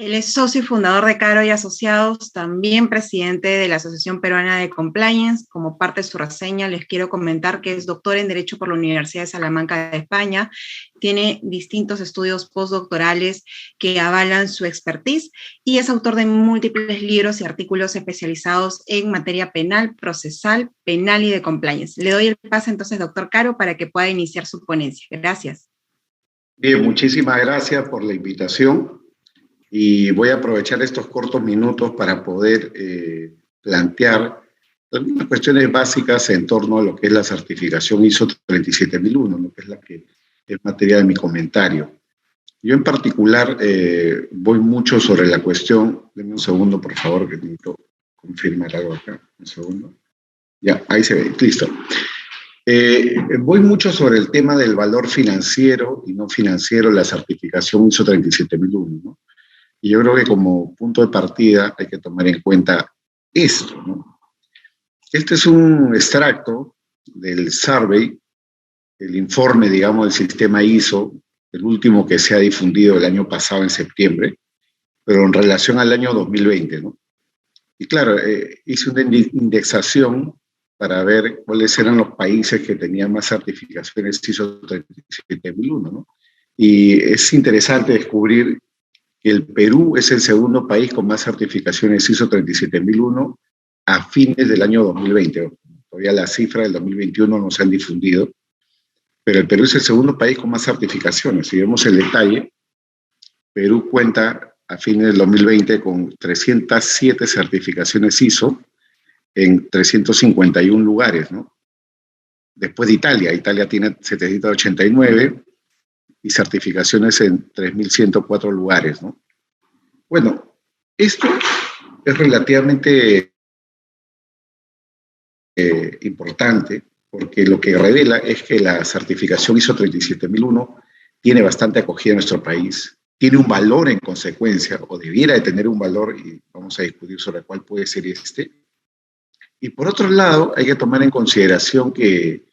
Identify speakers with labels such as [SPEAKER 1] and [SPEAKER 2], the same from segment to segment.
[SPEAKER 1] Él es socio y fundador de Caro y Asociados, también presidente de la Asociación Peruana de Compliance. Como parte de su reseña, les quiero comentar que es doctor en Derecho por la Universidad de Salamanca de España. Tiene distintos estudios postdoctorales que avalan su expertise y es autor de múltiples libros y artículos especializados en materia penal, procesal, penal y de compliance. Le doy el pase entonces, doctor Caro, para que pueda iniciar su ponencia. Gracias.
[SPEAKER 2] Bien, muchísimas gracias por la invitación. Y voy a aprovechar estos cortos minutos para poder plantear algunas cuestiones básicas en torno a lo que es la certificación ISO 37001, lo que es la que es materia de mi comentario. Yo en particular voy mucho sobre la cuestión, denme un segundo por favor que necesito confirmar algo acá, un segundo. Ya, ahí se ve, listo. Voy mucho sobre el tema del valor financiero y no financiero, la certificación ISO 37001, ¿no? Y yo creo que como punto de partida hay que tomar en cuenta esto, ¿no? Este es un extracto del survey, el informe, digamos, del sistema ISO, el último que se ha difundido el año pasado en septiembre, pero en relación al año 2020, ¿no? Y claro, hice una indexación para ver cuáles eran los países que tenían más certificaciones ISO 37001, ¿no? Y es interesante descubrir que el Perú es el segundo país con más certificaciones ISO 37001 a fines del año 2020. Todavía las cifras del 2021 no se han difundido, pero el Perú es el segundo país con más certificaciones. Si vemos el detalle, Perú cuenta a fines del 2020 con 307 certificaciones ISO en 351 lugares, ¿no? Después de Italia. Italia tiene 789 y certificaciones en 3.104 lugares, ¿no? Bueno, esto es relativamente importante porque lo que revela es que la certificación ISO 37001 tiene bastante acogida en nuestro país, tiene un valor en consecuencia, o debiera de tener un valor, y vamos a discutir sobre cuál puede ser este. Y por otro lado, hay que tomar en consideración que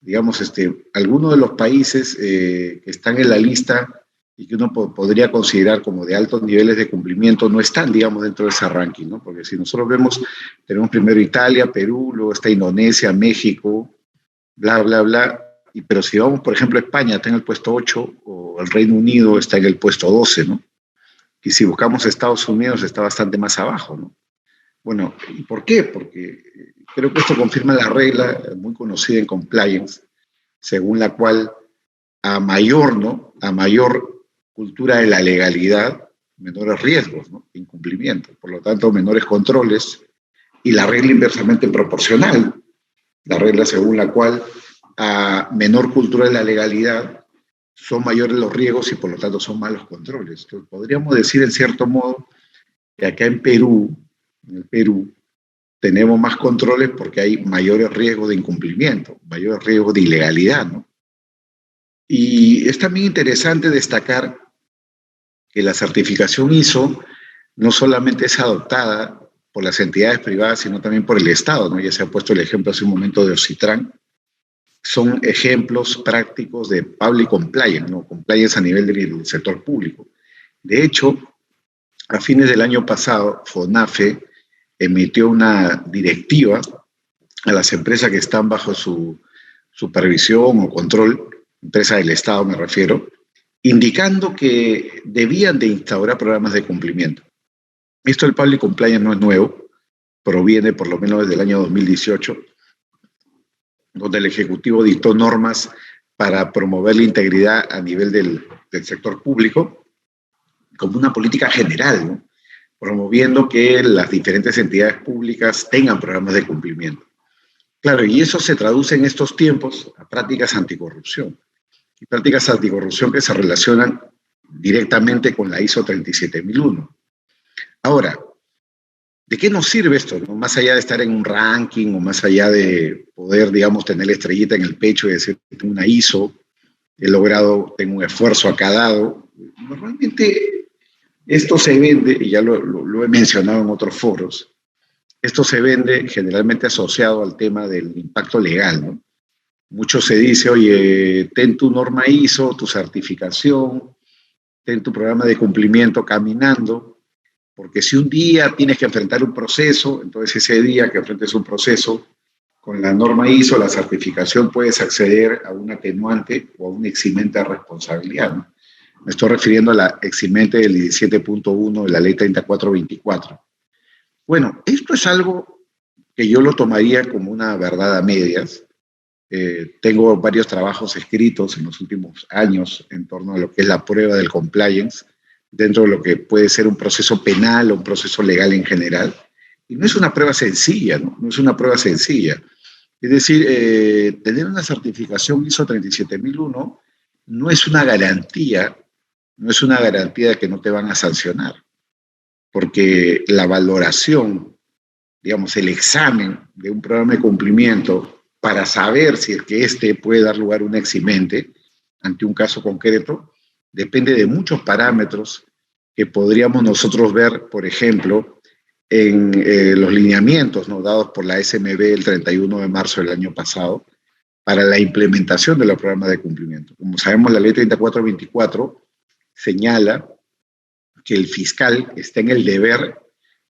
[SPEAKER 2] digamos, algunos de los países que están en la lista y que uno podría considerar como de altos niveles de cumplimiento no están, digamos, dentro de ese ranking, ¿no? Porque si nosotros vemos, tenemos primero Italia, Perú, luego está Indonesia, México, bla, bla, bla, pero si vamos, por ejemplo, a España está en el puesto 8 o el Reino Unido está en el puesto 12, ¿no? Y si buscamos Estados Unidos está bastante más abajo, ¿no? Bueno, ¿y por qué? Porque creo que esto confirma la regla muy conocida en compliance, según la cual a mayor, ¿no? A mayor cultura de la legalidad, menores riesgos, ¿no? De incumplimiento. Por lo tanto, menores controles y la regla inversamente proporcional, la regla según la cual a menor cultura de la legalidad son mayores los riesgos y por lo tanto son malos controles. Entonces, podríamos decir en cierto modo que acá en el Perú, tenemos más controles porque hay mayores riesgos de incumplimiento, mayores riesgos de ilegalidad, ¿no? Y es también interesante destacar que la certificación ISO no solamente es adoptada por las entidades privadas, sino también por el Estado, ¿no? Ya se ha puesto el ejemplo hace un momento de Ocitran. Son ejemplos prácticos de public compliance, ¿no? Compliance a nivel del sector público. De hecho, a fines del año pasado, FONAFE emitió una directiva a las empresas que están bajo su supervisión o control, empresas del Estado me refiero, indicando que debían de instaurar programas de cumplimiento. Esto del public compliance no es nuevo, proviene por lo menos desde el año 2018, donde el Ejecutivo dictó normas para promover la integridad a nivel del sector público como una política general, ¿no? Promoviendo que las diferentes entidades públicas tengan programas de cumplimiento. Claro, y eso se traduce en estos tiempos a prácticas anticorrupción. Y prácticas anticorrupción que se relacionan directamente con la ISO 37001. Ahora, ¿de qué nos sirve esto, no? Más allá de estar en un ranking o más allá de poder, digamos, tener la estrellita en el pecho y decir, tengo una ISO, he logrado, tengo un esfuerzo acá dado. Normalmente esto se vende, y ya lo he mencionado en otros foros, esto se vende generalmente asociado al tema del impacto legal, ¿no? Mucho se dice, oye, ten tu norma ISO, tu certificación, ten tu programa de cumplimiento caminando, Porque si un día tienes que enfrentar un proceso, entonces ese día que enfrentes un proceso, con la norma ISO, la certificación, puedes acceder a un atenuante o a un eximente de responsabilidad, ¿no? Me estoy refiriendo a la eximente del 17.1 de la ley 3424. Bueno, esto es algo que yo lo tomaría como una verdad a medias. Tengo varios trabajos escritos en los últimos años en torno a lo que es la prueba del compliance, dentro de lo que puede ser un proceso penal o un proceso legal en general. Y no es una prueba sencilla, ¿no? No es una prueba sencilla. Es decir, tener una certificación ISO 37001 no es una garantía, no es una garantía de que no te van a sancionar, porque la valoración, digamos, el examen de un programa de cumplimiento para saber si es que éste puede dar lugar a un eximente ante un caso concreto, depende de muchos parámetros que podríamos nosotros ver, por ejemplo, en los lineamientos, ¿no?, dados por la SMB el 31 de marzo del año pasado para la implementación de los programas de cumplimiento. Como sabemos, la ley 3424 señala que el fiscal está en el deber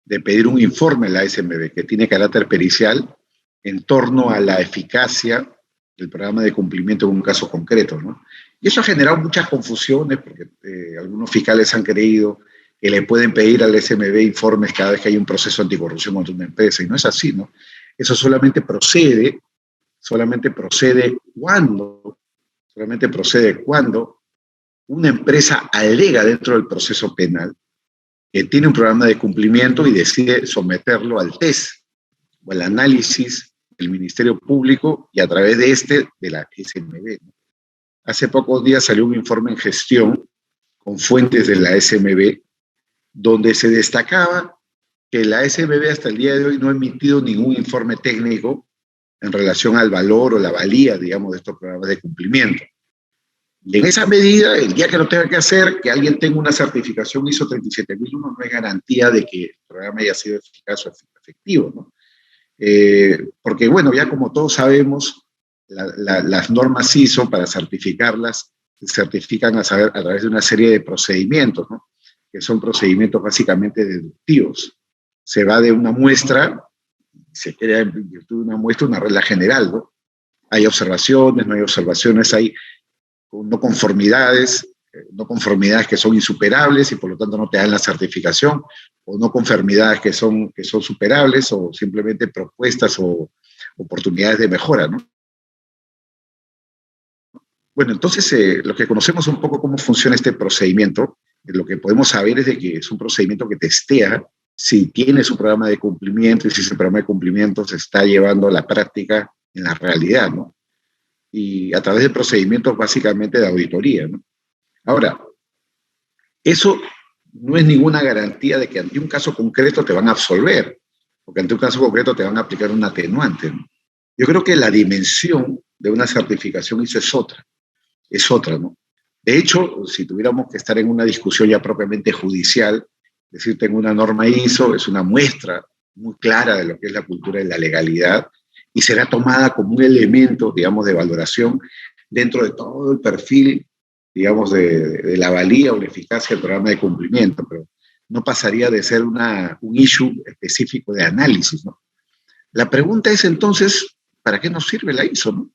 [SPEAKER 2] de pedir un informe a la SMB que tiene carácter pericial en torno a la eficacia del programa de cumplimiento en un caso concreto, ¿no? Y eso ha generado muchas confusiones porque algunos fiscales han creído que le pueden pedir al SMB informes cada vez que hay un proceso anticorrupción contra una empresa, y no es así, ¿no? Eso solamente procede cuando una empresa alega dentro del proceso penal que tiene un programa de cumplimiento y decide someterlo al test o al análisis del Ministerio Público y a través de de la SMB, ¿no? Hace pocos días salió un informe en gestión con fuentes de la SMB donde se destacaba que la SMB hasta el día de hoy no ha emitido ningún informe técnico en relación al valor o la valía, digamos, de estos programas de cumplimiento. Y en esa medida, el día que lo tenga que hacer, que alguien tenga una certificación ISO 37001 no es garantía de que el programa haya sido eficaz o efectivo, ¿no? Porque, bueno, ya como todos sabemos, las normas ISO, para certificarlas, se certifican a través de una serie de procedimientos, ¿no?, que son procedimientos básicamente deductivos. Se va de una muestra, se crea en virtud de una muestra una regla general, ¿no? Hay observaciones, no hay observaciones, hay no conformidades que son insuperables y por lo tanto no te dan la certificación, o no conformidades que son superables, o simplemente propuestas o oportunidades de mejora, ¿no? Bueno, entonces lo que conocemos un poco cómo funciona este procedimiento, lo que podemos saber es de que es un procedimiento que testea si tiene su programa de cumplimiento y si ese programa de cumplimiento se está llevando a la práctica en la realidad, ¿no? Y a través de procedimientos básicamente de auditoría, ¿no? Ahora, eso no es ninguna garantía de que ante un caso concreto te van a absolver, porque ante un caso concreto te van a aplicar un atenuante, ¿no? Yo creo que la dimensión de una certificación ISO es otra, ¿no? De hecho, si tuviéramos que estar en una discusión ya propiamente judicial, decir, tengo una norma ISO, es una muestra muy clara de lo que es la cultura de la legalidad y será tomada como un elemento, digamos, de valoración dentro de todo el perfil, digamos, de la valía o la eficacia del programa de cumplimiento, pero no pasaría de ser un issue específico de análisis, ¿no? La pregunta es entonces, ¿para qué nos sirve la ISO, no?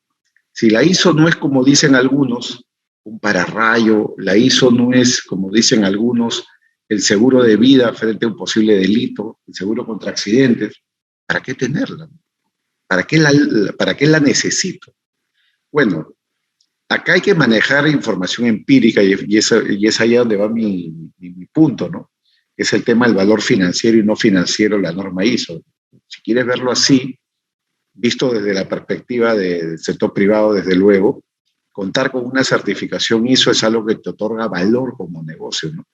[SPEAKER 2] Si la ISO no es, como dicen algunos, un pararrayo, la ISO no es, como dicen algunos, el seguro de vida frente a un posible delito, el seguro contra accidentes, ¿para qué tenerla? ¿Para qué la necesito? Bueno, acá hay que manejar información empírica y es ahí donde va mi punto, ¿no? Es el tema del valor financiero y no financiero de la norma ISO. Si quieres verlo así, visto desde la perspectiva del sector privado, desde luego, contar con una certificación ISO es algo que te otorga valor como negocio, ¿no?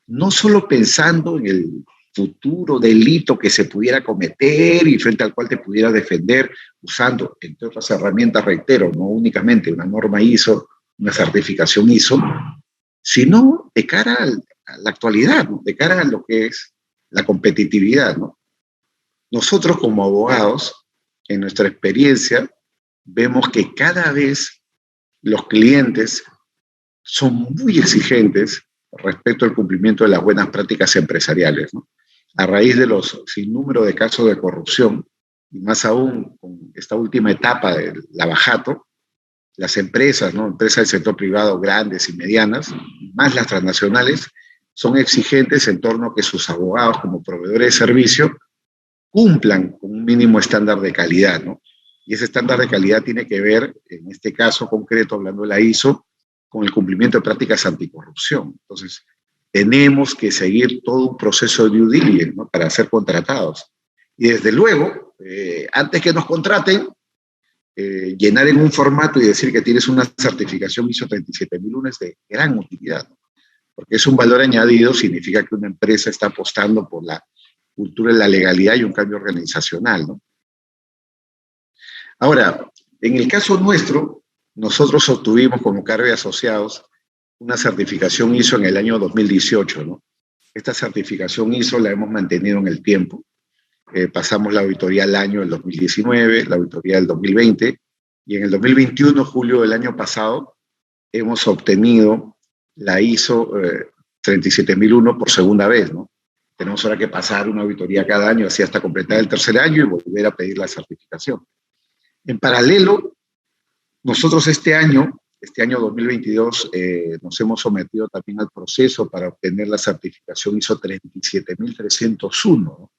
[SPEAKER 2] No solo pensando en el futuro delito que se pudiera cometer y frente al cual te pudieras defender usando, entre otras herramientas, reitero, no únicamente una norma ISO, una certificación ISO, sino de cara a la actualidad, ¿no?, de cara a lo que es la competitividad, ¿no? Nosotros como abogados, en nuestra experiencia, vemos que cada vez los clientes son muy exigentes respecto al cumplimiento de las buenas prácticas empresariales, ¿no? a raíz de los sinnúmero de casos de corrupción, y más aún con esta última etapa del lavajato, las empresas, ¿no? Empresas del sector privado grandes y medianas, más las transnacionales, son exigentes en torno a que sus abogados como proveedores de servicio cumplan con un mínimo estándar de calidad, ¿no? Y ese estándar de calidad tiene que ver, en este caso concreto, hablando de la ISO, con el cumplimiento de prácticas anticorrupción. Entonces, tenemos que seguir todo un proceso de due diligence, ¿no? Para ser contratados. Y desde luego, antes que nos contraten, llenar en un formato y decir que tienes una certificación ISO 37001 es de gran utilidad, ¿no? Porque es un valor añadido, significa que una empresa está apostando por la cultura de la legalidad y un cambio organizacional, ¿no? Ahora, en el caso nuestro, nosotros obtuvimos como Carve Asociados una certificación ISO en el año 2018, ¿no? Esta certificación ISO la hemos mantenido en el tiempo. Pasamos la auditoría al año del 2019, la auditoría del 2020, y en el 2021, julio del año pasado, hemos obtenido la ISO 37001 por segunda vez, ¿no? Tenemos ahora que pasar una auditoría cada año, así hasta completar el tercer año y volver a pedir la certificación. En paralelo, nosotros este año 2022, nos hemos sometido también al proceso para obtener la certificación ISO 37301, ¿no?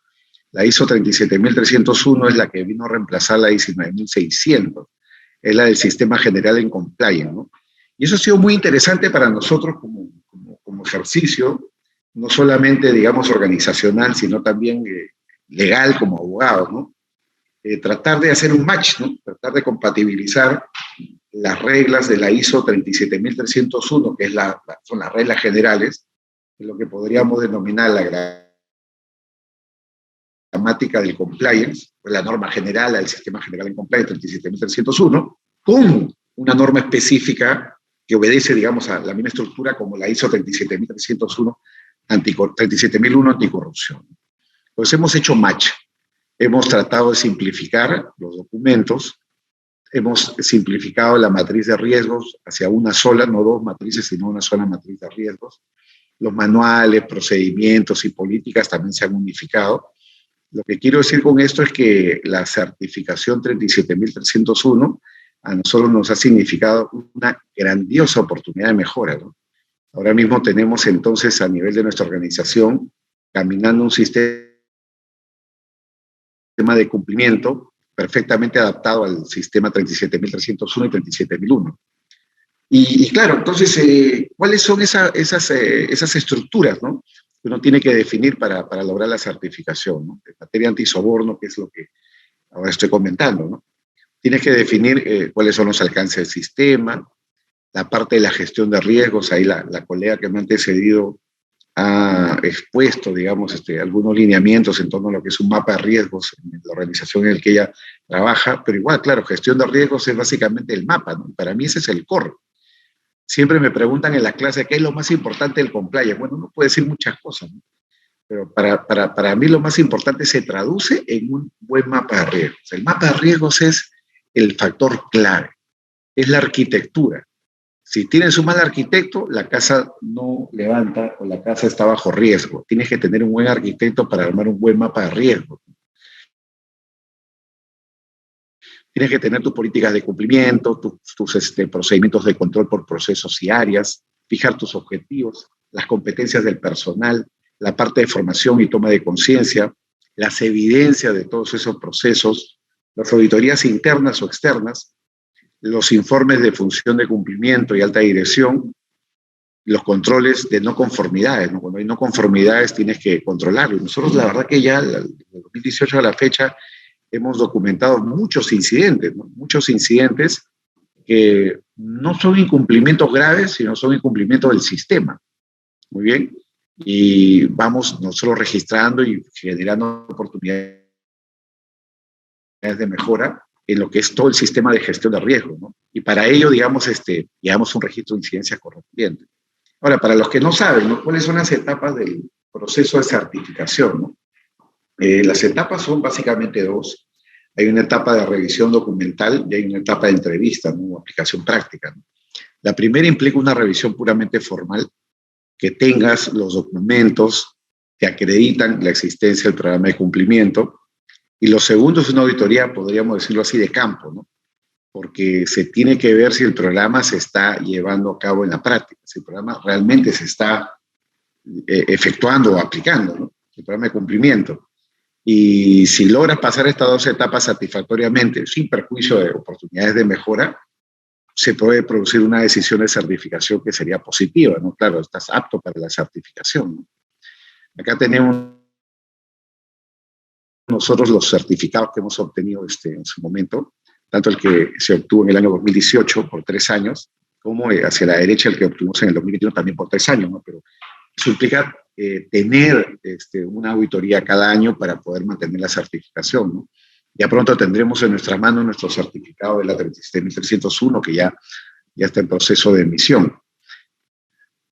[SPEAKER 2] La ISO 37301 es la que vino a reemplazar la ISO 9600, es la del Sistema General en Compliance, ¿no? Y eso ha sido muy interesante para nosotros como ejercicio, no solamente, digamos, organizacional, sino también legal como abogados, ¿no? Tratar de hacer un match, ¿no? Tratar de compatibilizar las reglas de la ISO 37301, que son las reglas generales, de lo que podríamos denominar la gramática del compliance, la norma general del Sistema General en Compliance 37301, con una norma específica que obedece, digamos, a la misma estructura como la ISO 37301 anticorrupción. Entonces hemos hecho match, hemos tratado de simplificar los documentos, hemos simplificado la matriz de riesgos hacia una sola, no dos matrices, sino una sola matriz de riesgos. Los manuales, procedimientos y políticas también se han unificado. Lo que quiero decir con esto es que la certificación 37301 a nosotros nos ha significado una grandiosa oportunidad de mejora, ¿no? Ahora mismo tenemos entonces a nivel de nuestra organización caminando un sistema de cumplimiento perfectamente adaptado al sistema 37301 y 37001. Y claro, entonces, ¿cuáles son esas estructuras, ¿no?, que uno tiene que definir para lograr la certificación, ¿no? En materia antisoborno, que es lo que ahora estoy comentando, ¿no? Tienes que definir cuáles son los alcances del sistema, la parte de la gestión de riesgos. Ahí la colega que me ha antecedido ha expuesto, digamos, algunos lineamientos en torno a lo que es un mapa de riesgos en la organización en la que ella trabaja, pero igual, claro, gestión de riesgos es básicamente el mapa, ¿no? Para mí ese es el core. Siempre me preguntan en la clase qué es lo más importante del compliance. Bueno, uno puede decir muchas cosas, ¿no? Pero para mí lo más importante se traduce en un buen mapa de riesgos. El mapa de riesgos es el factor clave, es la arquitectura. Si tienes un mal arquitecto, la casa no levanta o la casa está bajo riesgo. Tienes que tener un buen arquitecto para armar un buen mapa de riesgo. Tienes que tener tus políticas de cumplimiento, tus procedimientos de control por procesos y áreas, fijar tus objetivos, las competencias del personal, la parte de formación y toma de conciencia, las evidencias de todos esos procesos, las auditorías internas o externas, los informes de función de cumplimiento y alta dirección, los controles de no conformidades, ¿no? Cuando hay no conformidades tienes que controlarlo. Y nosotros la verdad que ya desde 2018 a la fecha hemos documentado muchos incidentes, ¿no? Muchos incidentes que no son incumplimientos graves, sino son incumplimientos del sistema. Muy bien. Y vamos nosotros registrando y generando oportunidades de mejora en lo que es todo el sistema de gestión de riesgo, ¿no? Y para ello, digamos, llevamos un registro de incidencias correspondiente. Ahora, para los que no saben, ¿no?, ¿cuáles son las etapas del proceso de certificación, ¿no? Las etapas son básicamente dos. Hay una etapa de revisión documental y hay una etapa de entrevista, ¿no?, aplicación práctica, ¿no? La primera implica una revisión puramente formal, que tengas los documentos, que acreditan la existencia del programa de cumplimiento. Y lo segundo es una auditoría, podríamos decirlo así, de campo, ¿no? Porque se tiene que ver si el programa se está llevando a cabo en la práctica, si el programa realmente se está efectuando o aplicando, ¿no? El programa de cumplimiento. Y si logra pasar estas dos etapas satisfactoriamente, sin perjuicio de oportunidades de mejora, se puede producir una decisión de certificación que sería positiva, ¿no? Claro, estás apto para la certificación, ¿no? Acá tenemos nosotros los certificados que hemos obtenido en su momento, tanto el que se obtuvo en el año 2018 por 3 años, como hacia la derecha el que obtuvimos en el 2021 también por 3 años, ¿no? Pero eso implica tener una auditoría cada año para poder mantener la certificación, ¿no? Ya pronto tendremos en nuestras manos nuestro certificado de la 37301, que ya está en proceso de emisión.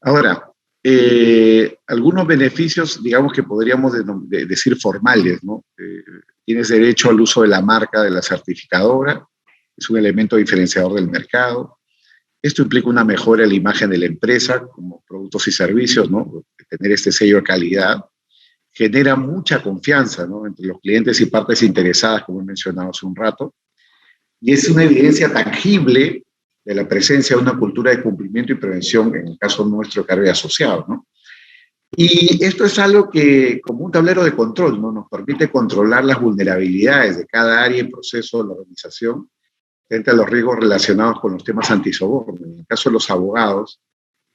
[SPEAKER 2] Ahora, algunos beneficios, digamos que podríamos decir formales, ¿no? Tienes derecho al uso de la marca de la certificadora, es un elemento diferenciador del mercado. Esto implica una mejora en la imagen de la empresa como productos y servicios, ¿no? Tener este sello de calidad genera mucha confianza, ¿no? Entre los clientes y partes interesadas, como he mencionado hace un rato, y es una evidencia tangible de la presencia de una cultura de cumplimiento y prevención, en el caso nuestro, cargo de asociados, ¿no? Y esto es algo que, como un tablero de control, ¿no? Nos permite controlar las vulnerabilidades de cada área y proceso de la organización frente a los riesgos relacionados con los temas antisoborno. En el caso de los abogados,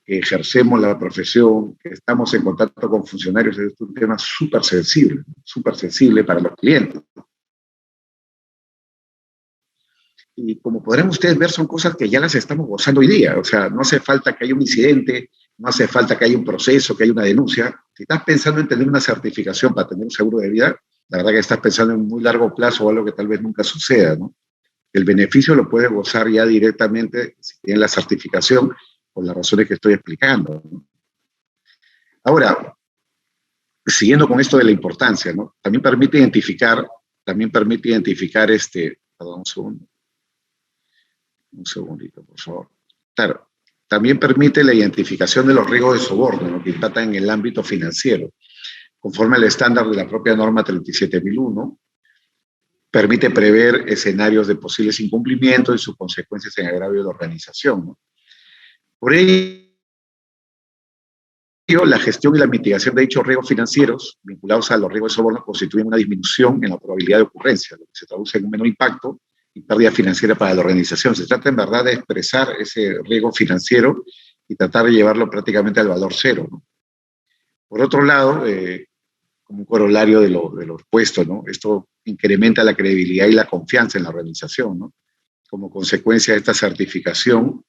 [SPEAKER 2] que ejercemos la profesión, que estamos en contacto con funcionarios, es un tema súper sensible para los clientes. Y como podrán ustedes ver, son cosas que ya las estamos gozando hoy día. O sea, no hace falta que haya un incidente, no hace falta que haya un proceso, que haya una denuncia. Si estás pensando en tener una certificación para tener un seguro de vida, la verdad que estás pensando en un muy largo plazo o algo que tal vez nunca suceda, ¿no? El beneficio lo puedes gozar ya directamente si tienes la certificación por las razones que estoy explicando, ¿no? Ahora, siguiendo con esto de la importancia, ¿no? También permite identificar perdón, un segundito, por favor. Claro, también permite la identificación de los riesgos de soborno, ¿no? Que impactan en el ámbito financiero, conforme al estándar de la propia norma 37001, permite prever escenarios de posibles incumplimientos y sus consecuencias en agravio de la organización, ¿no? Por ello, la gestión y la mitigación de dichos riesgos financieros vinculados a los riesgos de soborno constituyen una disminución en la probabilidad de ocurrencia, lo que se traduce en un menor impacto y pérdida financiera para la organización. Se trata en verdad de expresar ese riesgo financiero y tratar de llevarlo prácticamente al valor cero, ¿no? Por otro lado, como un corolario de lo expuesto, ¿no? Esto incrementa la credibilidad y la confianza en la organización, ¿no? Como consecuencia de esta certificación,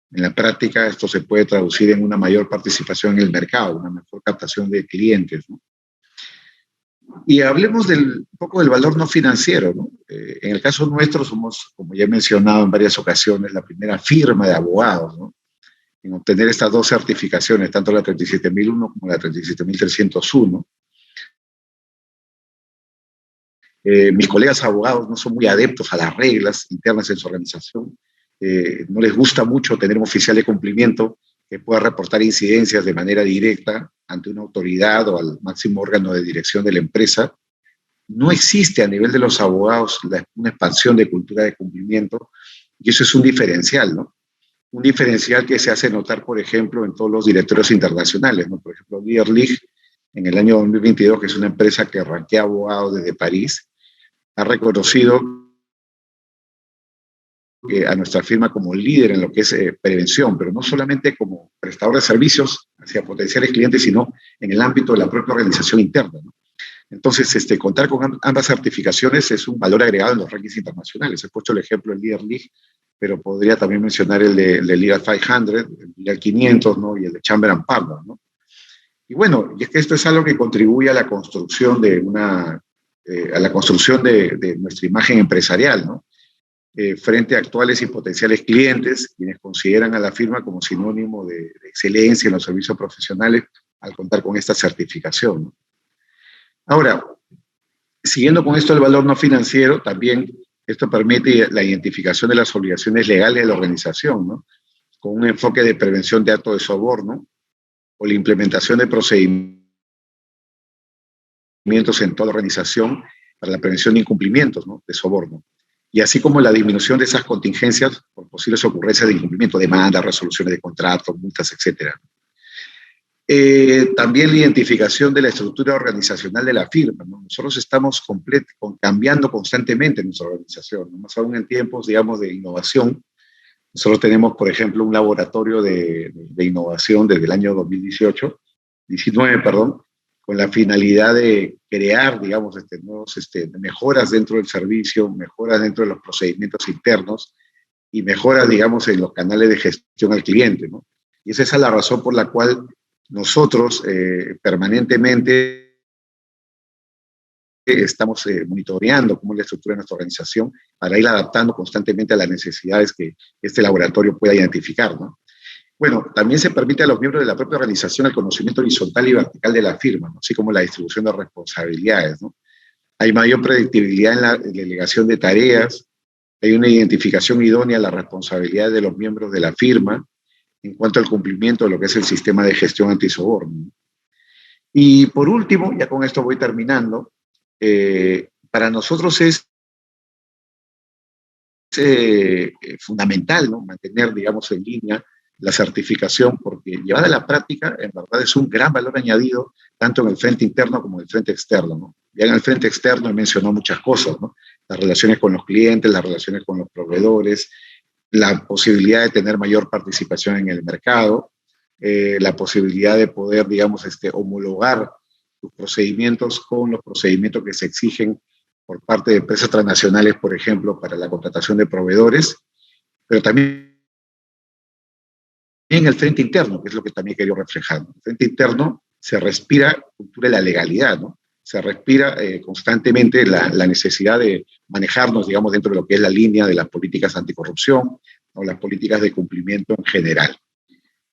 [SPEAKER 2] en la práctica esto se puede traducir en una mayor participación en el mercado, una mejor captación de clientes, ¿no? Y hablemos un poco del valor no financiero, ¿no? En el caso nuestro somos, como ya he mencionado en varias ocasiones, la primera firma de abogados, ¿no? En obtener estas dos certificaciones, tanto la 37001 como la 37301. Mis colegas abogados no son muy adeptos a las reglas internas en su organización. No les gusta mucho tener un oficial de cumplimiento que pueda reportar incidencias de manera directa ante una autoridad o al máximo órgano de dirección de la empresa. No existe a nivel de los abogados una expansión de cultura de cumplimiento, y eso es un diferencial, ¿no? Un diferencial que se hace notar, por ejemplo, en todos los directorios internacionales, ¿no? Por ejemplo, Lear League, en el año 2022, que es una empresa que ranquea abogados desde París, ha reconocido a nuestra firma como líder en lo que es prevención, pero no solamente como prestador de servicios hacia potenciales clientes, sino en el ámbito de la propia organización interna, ¿no? Entonces, contar con ambas certificaciones es un valor agregado en los rankings internacionales. He puesto el ejemplo del Leader League, pero podría también mencionar el de Leader 500, el Leader 500, ¿no? Y el de Chamber and Partner, ¿no? Y bueno, y es que esto es algo que contribuye a la construcción de nuestra imagen empresarial, ¿no? Frente a actuales y potenciales clientes, quienes consideran a la firma como sinónimo de excelencia en los servicios profesionales al contar con esta certificación, ¿no? Ahora, siguiendo con esto el valor no financiero, también esto permite la identificación de las obligaciones legales de la organización, ¿no? Con un enfoque de prevención de actos de soborno o la implementación de procedimientos procedimientos en toda la organización para la prevención de incumplimientos, ¿no?, de soborno, y así como la disminución de esas contingencias por posibles ocurrencias de incumplimiento, demandas, resoluciones de contratos, multas, etc. También la identificación de la estructura organizacional de la firma, ¿no? Nosotros estamos cambiando constantemente nuestra organización, ¿no? Más aún en tiempos, digamos, de innovación. Nosotros tenemos, por ejemplo, un laboratorio de innovación desde el año 19, perdón, con la finalidad de crear, digamos, nuevos, mejoras dentro del servicio, mejoras dentro de los procedimientos internos y mejoras, digamos, en los canales de gestión al cliente, ¿no? Y esa es la razón por la cual nosotros permanentemente estamos monitoreando cómo es la estructura de nuestra organización para ir adaptando constantemente a las necesidades que este laboratorio pueda identificar, ¿no? Bueno, también se permite a los miembros de la propia organización el conocimiento horizontal y vertical de la firma, ¿no?, así como la distribución de responsabilidades, ¿no? Hay mayor predictibilidad en la delegación de tareas, hay una identificación idónea de las responsabilidades de los miembros de la firma en cuanto al cumplimiento de lo que es el sistema de gestión antisoborno. Y por último, ya con esto voy terminando, para nosotros es fundamental, ¿no?, mantener, digamos, en línea la certificación, porque llevada a la práctica, en verdad es un gran valor añadido, tanto en el frente interno como en el frente externo, ¿no? Ya en el frente externo he mencionado muchas cosas, ¿no? Las relaciones con los clientes, las relaciones con los proveedores, la posibilidad de tener mayor participación en el mercado, la posibilidad de poder, digamos, homologar tus procedimientos con los procedimientos que se exigen por parte de empresas transnacionales, por ejemplo, para la contratación de proveedores, pero también en el frente interno, que es lo que también quería reflejar. En el frente interno se respira cultura de la legalidad, ¿no? Se respira constantemente la necesidad de manejarnos, digamos, dentro de lo que es la línea de las políticas anticorrupción o las políticas de cumplimiento en general.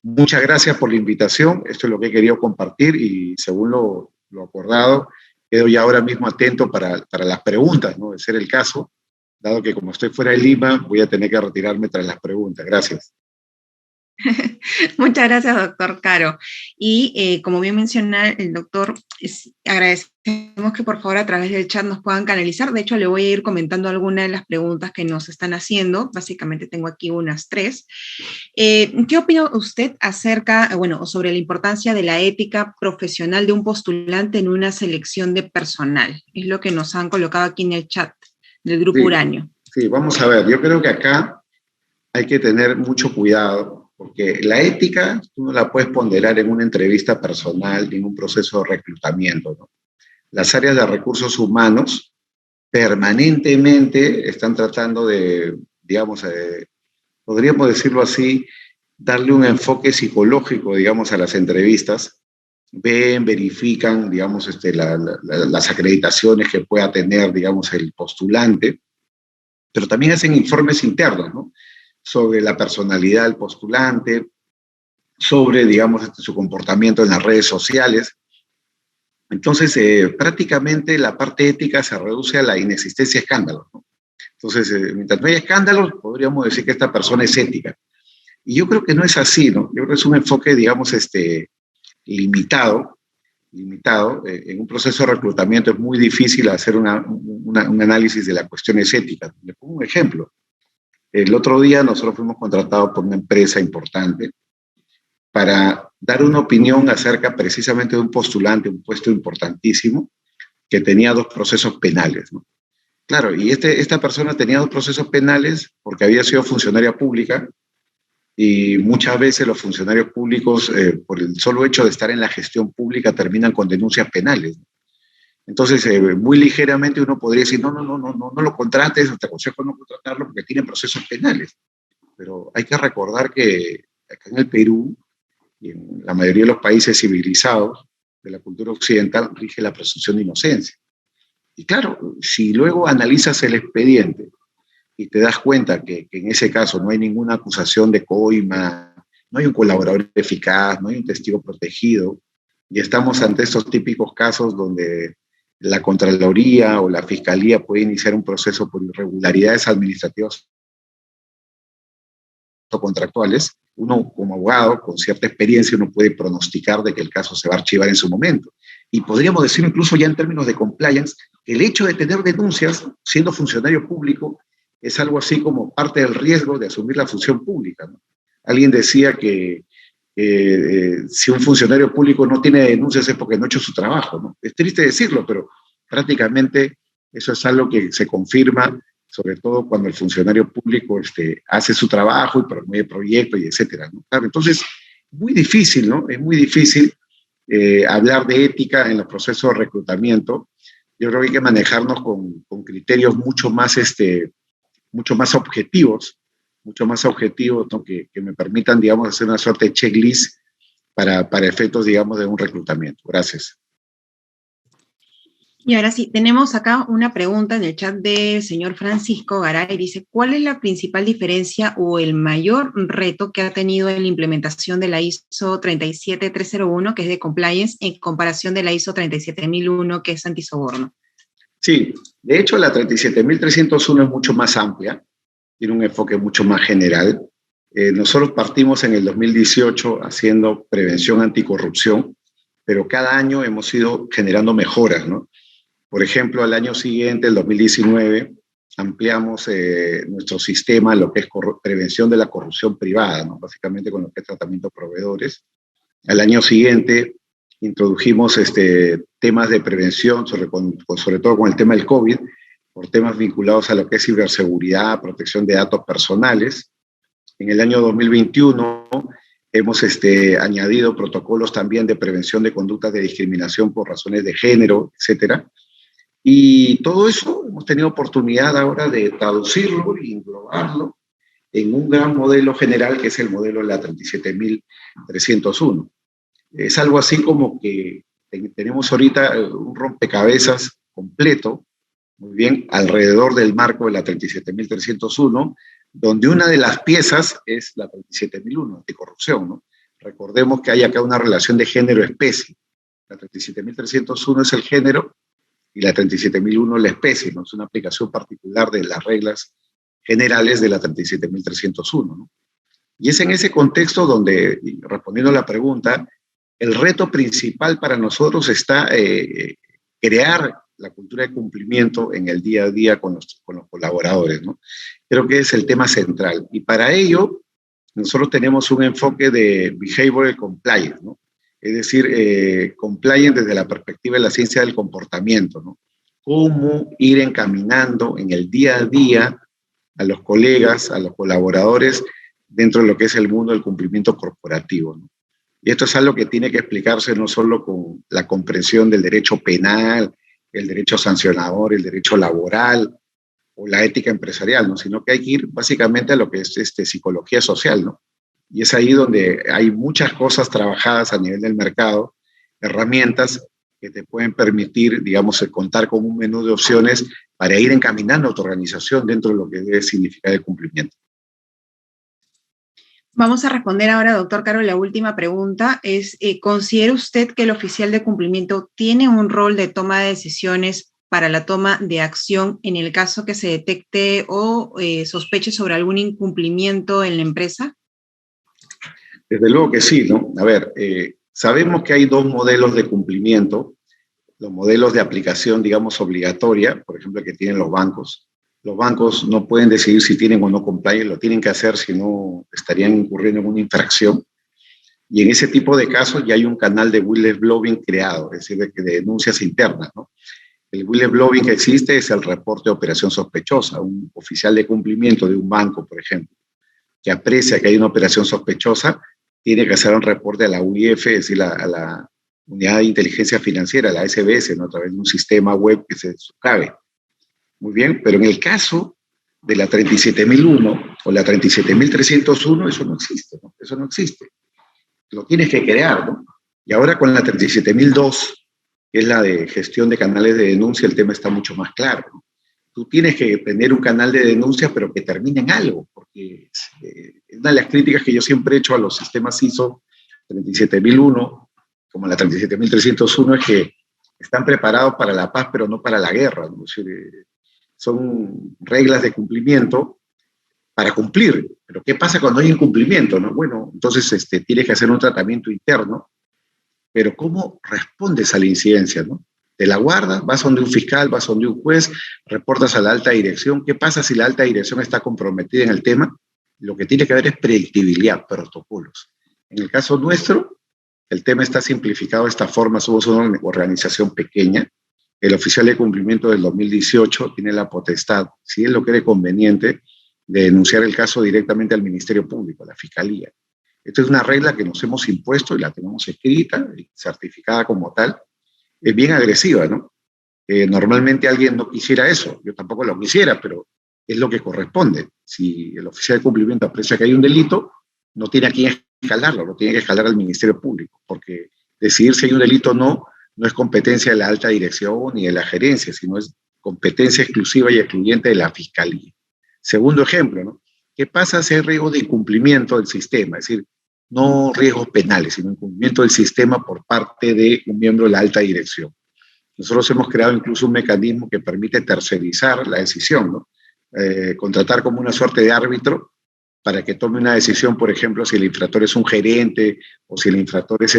[SPEAKER 2] Muchas gracias por la invitación. Esto es lo que he querido compartir y según lo acordado, quedo ya ahora mismo atento para las preguntas, ¿no?, de ser el caso, dado que como estoy fuera de Lima, voy a tener que retirarme tras las preguntas. Gracias.
[SPEAKER 1] Muchas gracias, doctor Caro. Y como bien menciona el doctor, agradecemos que por favor a través del chat nos puedan canalizar. De hecho, le voy a ir comentando algunas de las preguntas que nos están haciendo. Básicamente tengo aquí unas 3. ¿Qué opina usted acerca, sobre la importancia de la ética profesional de un postulante en una selección de personal? Es lo que nos han colocado aquí en el chat del Grupo Uranio.
[SPEAKER 2] Sí, vamos a ver. Yo creo que acá hay que tener mucho cuidado, porque la ética tú no la puedes ponderar en una entrevista personal ni en un proceso de reclutamiento, ¿no? Las áreas de recursos humanos permanentemente están tratando de, digamos, podríamos decirlo así, darle un enfoque psicológico, digamos, a las entrevistas. Ven, verifican, digamos, las acreditaciones que pueda tener, digamos, el postulante, pero también hacen informes internos, ¿no?, sobre la personalidad del postulante, sobre, digamos, su comportamiento en las redes sociales. Entonces, prácticamente la parte ética se reduce a la inexistencia de escándalos, ¿no? Entonces, mientras no haya escándalos, podríamos decir que esta persona es ética. Y yo creo que no es así, ¿no? Yo creo que es un enfoque, digamos, limitado. En un proceso de reclutamiento es muy difícil hacer un análisis de las cuestiones éticas. Le pongo un ejemplo. El otro día nosotros fuimos contratados por una empresa importante para dar una opinión acerca precisamente de un postulante, un puesto importantísimo, que tenía 2 procesos penales, ¿no? Claro, y esta persona tenía 2 procesos penales porque había sido funcionaria pública y muchas veces los funcionarios públicos, por el solo hecho de estar en la gestión pública, terminan con denuncias penales, ¿no? Entonces, muy ligeramente uno podría decir, no lo contrates, te aconsejo no contratarlo porque tiene procesos penales. Pero hay que recordar que acá en el Perú y en la mayoría de los países civilizados de la cultura occidental rige la presunción de inocencia. Y claro, si luego analizas el expediente y te das cuenta que en ese caso no hay ninguna acusación de coima, no hay un colaborador eficaz, no hay un testigo protegido, y estamos ante estos típicos casos donde la Contraloría o la Fiscalía puede iniciar un proceso por irregularidades administrativas o contractuales, uno como abogado con cierta experiencia uno puede pronosticar de que el caso se va a archivar en su momento. y podríamos decir incluso ya en términos de compliance, que el hecho de tener denuncias siendo funcionario público es algo así como parte del riesgo de asumir la función pública, ¿no? Alguien decía que si un funcionario público no tiene denuncias es porque no ha hecho su trabajo, ¿no? Es triste decirlo, pero prácticamente eso es algo que se confirma, sobre todo cuando el funcionario público hace su trabajo y promueve proyectos y etcétera, ¿no? Claro, entonces, muy difícil, ¿no? Es muy difícil hablar de ética en los procesos de reclutamiento. Yo creo que hay que manejarnos con criterios mucho más objetivos, ¿no? Que me permitan, digamos, hacer una suerte de checklist para efectos, digamos, de un reclutamiento. Gracias.
[SPEAKER 1] Y ahora sí, tenemos acá una pregunta en el chat del señor Francisco Garay. Dice, ¿cuál es la principal diferencia o el mayor reto que ha tenido en la implementación de la ISO 37301, que es de compliance, en comparación de la ISO 37001, que es antisoborno?
[SPEAKER 2] Sí, de hecho la 37301 es mucho más amplia, tiene un enfoque mucho más general. Nosotros partimos en el 2018 haciendo prevención anticorrupción, pero cada año hemos ido generando mejoras, ¿no? Por ejemplo, al año siguiente, el 2019, ampliamos nuestro sistema, lo que es prevención de la corrupción privada, ¿no? Básicamente con lo que es tratamiento de proveedores. Al año siguiente, introdujimos temas de prevención, sobre todo con el tema del COVID, por temas vinculados a lo que es ciberseguridad, protección de datos personales. En el año 2021 hemos añadido protocolos también de prevención de conductas de discriminación por razones de género, etcétera. Y todo eso hemos tenido oportunidad ahora de traducirlo y englobarlo en un gran modelo general que es el modelo de la 37301. Es algo así como que tenemos ahorita un rompecabezas completo, muy bien, alrededor del marco de la 37301, donde una de las piezas es la 37001, anticorrupción, ¿no? Recordemos que hay acá una relación de género-especie. La 37301 es el género y la 37001 la especie, ¿no? Es una aplicación particular de las reglas generales de la 37301, ¿no? Y es en ese contexto donde, respondiendo a la pregunta, el reto principal para nosotros está crear la cultura de cumplimiento en el día a día con los colaboradores, ¿no? Creo que es el tema central. Y para ello, nosotros tenemos un enfoque de behavioral compliance, ¿no? Es decir, compliance desde la perspectiva de la ciencia del comportamiento, ¿no? Cómo ir encaminando en el día a día a los colegas, a los colaboradores, dentro de lo que es el mundo del cumplimiento corporativo, ¿no? Y esto es algo que tiene que explicarse no solo con la comprensión del derecho penal, el derecho sancionador, el derecho laboral o la ética empresarial, ¿no? Sino que hay que ir básicamente a lo que es psicología social, ¿no? Y es ahí donde hay muchas cosas trabajadas a nivel del mercado, herramientas que te pueden permitir, digamos, contar con un menú de opciones para ir encaminando a tu organización dentro de lo que debe significar el cumplimiento.
[SPEAKER 1] Vamos a responder ahora, doctor Caro, la última pregunta es, ¿considera usted que el oficial de cumplimiento tiene un rol de toma de decisiones para la toma de acción en el caso que se detecte o sospeche sobre algún incumplimiento en la empresa?
[SPEAKER 2] Desde luego que sí, ¿no? A ver, sabemos que hay dos modelos de cumplimiento, los modelos de aplicación, digamos, obligatoria, por ejemplo, que tienen los bancos. Los bancos no pueden decidir si tienen o no compliance, lo tienen que hacer, si no estarían incurriendo en una infracción. Y en ese tipo de casos ya hay un canal de whistleblowing creado, es decir, de denuncias internas, ¿no? El whistleblowing que existe es el reporte de operación sospechosa. Un oficial de cumplimiento de un banco, por ejemplo, que aprecia que hay una operación sospechosa, tiene que hacer un reporte a la UIF, es decir, a la Unidad de Inteligencia Financiera, la SBS, ¿no? A través de un sistema web que se suscribe. Muy bien, pero en el caso de la 37001 o la 37301, eso no existe, ¿no? Eso no existe. Lo tienes que crear, ¿no? Y ahora con la 37002, que es la de gestión de canales de denuncia, el tema está mucho más claro, ¿no? Tú tienes que tener un canal de denuncia, pero que termine en algo, porque una de las críticas que yo siempre he hecho a los sistemas ISO 37001, como la 37301, es que están preparados para la paz, pero no para la guerra, ¿no? Es decir, son reglas de cumplimiento para cumplir, pero ¿qué pasa cuando hay incumplimiento, no? Bueno, entonces tienes que hacer un tratamiento interno pero ¿cómo respondes a la incidencia, no? Te la guardas, vas donde un fiscal, vas donde un juez, reportas a la alta dirección. ¿Qué pasa si la alta dirección está comprometida en el tema? Lo que tiene que haber es predictibilidad, protocolos. En el caso nuestro, el tema está simplificado de esta forma. Somos una organización pequeña. El oficial de cumplimiento del 2018 tiene la potestad, si él lo cree conveniente, de denunciar el caso directamente al Ministerio Público, a la Fiscalía. Esta es una regla que nos hemos impuesto y la tenemos escrita y certificada como tal. Es bien agresiva, ¿no? Normalmente alguien no quisiera eso, yo tampoco lo quisiera, pero es lo que corresponde. Si el oficial de cumplimiento aprecia que hay un delito, no tiene a quién escalarlo, lo tiene que escalar al Ministerio Público, porque decidir si hay un delito o no, no es competencia de la alta dirección ni de la gerencia, sino es competencia exclusiva y excluyente de la Fiscalía. Segundo ejemplo, ¿no? ¿Qué pasa si hay riesgo de incumplimiento del sistema? Es decir, no riesgos penales, sino incumplimiento del sistema por parte de un miembro de la alta dirección. Nosotros hemos creado incluso un mecanismo que permite tercerizar la decisión, ¿no? Contratar como una suerte de árbitro para que tome una decisión, por ejemplo, si el infractor es un gerente o si el infractor es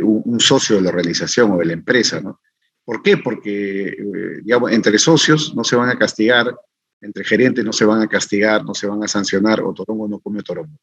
[SPEAKER 2] un socio de la organización o de la empresa, ¿no? ¿Por qué? Porque, digamos, entre socios no se van a castigar, entre gerentes no se van a castigar, no se van a sancionar, o torongo no come torongo.